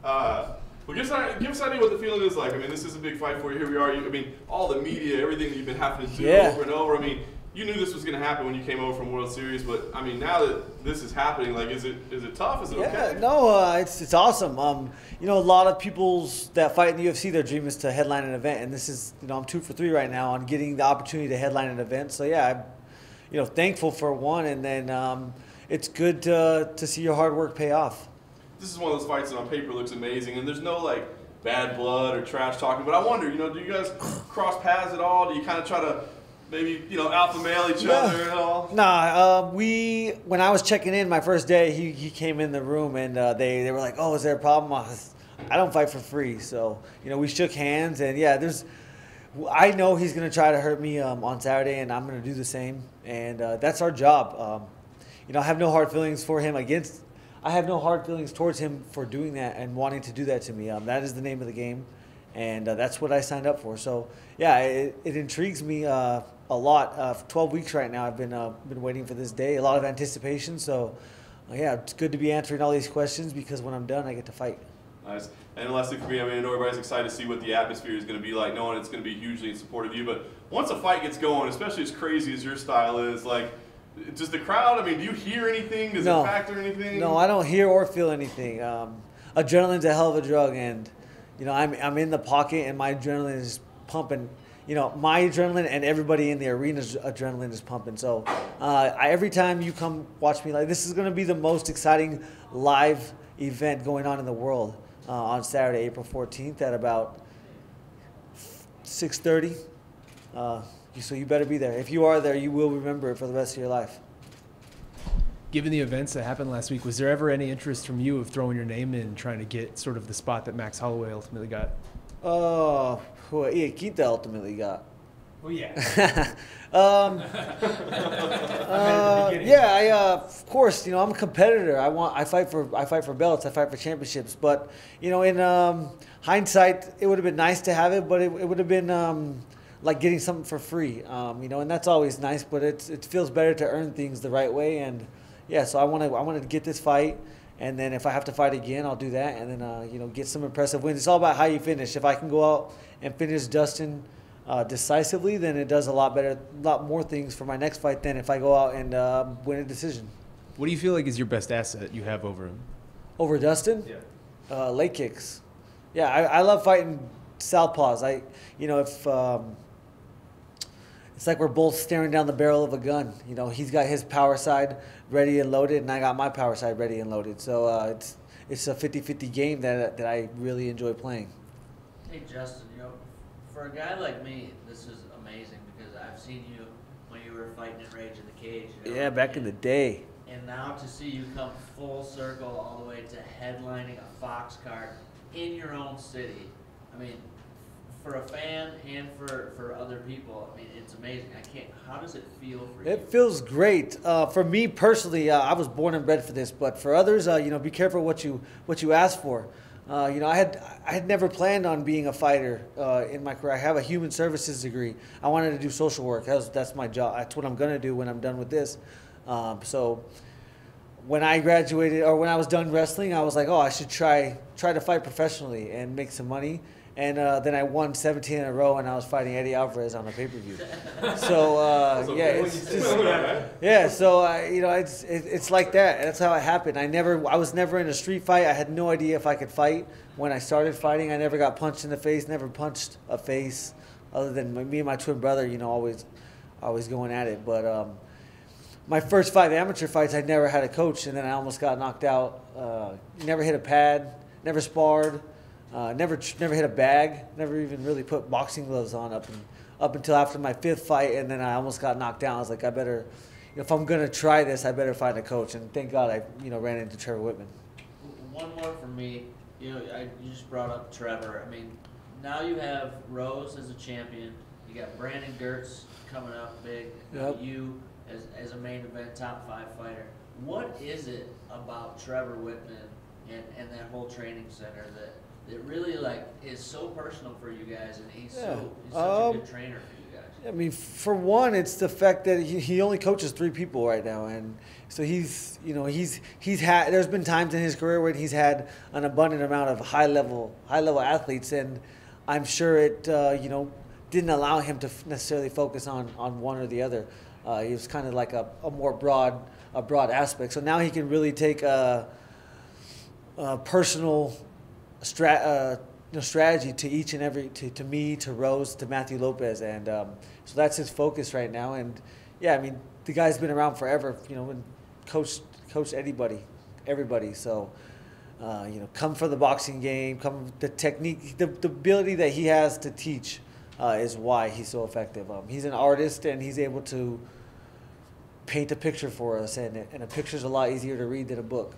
Well, give us an idea what the feeling is like. I mean, this is a big fight for you. Here we are. I mean, all the media, everything that you've been having to do over and over. I mean, you knew this was going to happen when you came over from World Series, but I mean, now that this is happening, like, is it tough? Is it okay? No, it's awesome. You know, a lot of people's that fight in the UFC, their dream is to headline an event, and this is, you know, I'm 2 for 3 right now on getting the opportunity to headline an event. So yeah, I'm, you know, thankful for one, and then it's good to see your hard work pay off. This is one of those fights that on paper looks amazing, and there's no like bad blood or trash talking. But I wonder, you know, do you guys cross paths at all? Do you kind of try to maybe, you know, alpha male each other at all? Nah, when I was checking in my first day, he came in the room and they were like, "Oh, is there a problem?" I don't fight for free, so you know, we shook hands, and yeah, I know he's gonna try to hurt me on Saturday, and I'm gonna do the same, and that's our job. You know, I have no hard feelings for him I have no hard feelings towards him for doing that and wanting to do that to me. That is the name of the game, and that's what I signed up for. So yeah, it intrigues me a lot. For 12 weeks right now, I've been waiting for this day. A lot of anticipation. So yeah, it's good to be answering all these questions because when I'm done, I get to fight. Nice. And lastly for me, I mean, I know everybody's excited to see what the atmosphere is going to be like, knowing it's going to be hugely in support of you. But once a fight gets going, especially as crazy as your style is, like, does the crowd, I mean, do you hear anything? Does it factor anything? No, I don't hear or feel anything. Adrenaline's a hell of a drug, and you know, I'm in the pocket, and my adrenaline is pumping. You know, my adrenaline and everybody in the arena's adrenaline is pumping. So every time you come watch me, like, this is going to be the most exciting live event going on in the world on Saturday, April 14th at about 6:30. So you better be there. If you are there, you will remember it for the rest of your life. Given the events that happened last week, was there ever any interest from you of throwing your name in and trying to get sort of the spot that Max Holloway ultimately got? Who Quinta ultimately got. Oh, yeah. Of course, you know, I'm a competitor. I fight for belts. I fight for championships. But you know, in hindsight, it would have been nice to have it, but it would have been like getting something for free. You know, and that's always nice. But it feels better to earn things the right way. And yeah, so I wanted to get this fight, and then if I have to fight again, I'll do that, and then you know, get some impressive wins. It's all about how you finish. If I can go out and finish Dustin decisively, then it does a lot more things for my next fight than if I go out and win a decision. What do you feel like is your best asset you have over him? Over Dustin? Yeah. Leg kicks. Yeah, I love fighting southpaws. You know, if it's like we're both staring down the barrel of a gun. You know, he's got his power side ready and loaded, and I got my power side ready and loaded. So it's a 50-50 game that I really enjoy playing. Hey, Justin, you know, for a guy like me, this is amazing because I've seen you when you were fighting in Rage in the Cage. You know, yeah, back in the day. And now to see you come full circle all the way to headlining a Fox card in your own city, I mean, for a fan and for other people, I mean, it's amazing. How does it feel for you? It feels great. For me personally, I was born and bred for this, but for others, you know, be careful what you ask for. You know, I had never planned on being a fighter in my career. I have a human services degree. I wanted to do social work. That's my job. That's what I'm gonna do when I'm done with this. So when I graduated, or when I was done wrestling, I was like, oh, I should try to fight professionally and make some money. And then I won 17 in a row, and I was fighting Eddie Alvarez on a pay-per-view. So yeah, it's just, yeah. So you know, it's like that. That's how it happened. I was never in a street fight. I had no idea if I could fight when I started fighting. I never got punched in the face. Never punched a face, other than me and my twin brother. You know, always going at it. But my first 5 amateur fights, I never had a coach, and then I almost got knocked out. Never hit a pad. Never sparred. Never hit a bag. Never even really put boxing gloves on up until after my 5th fight, and then I almost got knocked down. I was like, I better, if I'm gonna try this, I better find a coach. And thank God I ran into Trevor Whitman. One more from me. You know, you just brought up Trevor. I mean, now you have Rose as a champion. You got Brandon Gertz coming up big. Yep. You as a main event top 5 fighter. What is it about Trevor Whitman and that whole training center that really like is so personal for you guys, and he's such a good trainer for you guys? I mean, for one, it's the fact that he only coaches 3 people right now, and so he's had. There's been times in his career when he's had an abundant amount of high level athletes, and I'm sure it didn't allow him to necessarily focus on one or the other. He was kind of like a more broad aspect. So now he can really take a personal strategy to each and every to me, to Rose, to Matthew Lopez, and so that's his focus right now. And yeah, I mean, the guy's been around forever, and coached everybody. So come from the boxing game, come the technique, the ability that he has to teach is why he's so effective. He's an artist, and he's able to paint a picture for us, and a picture's a lot easier to read than a book.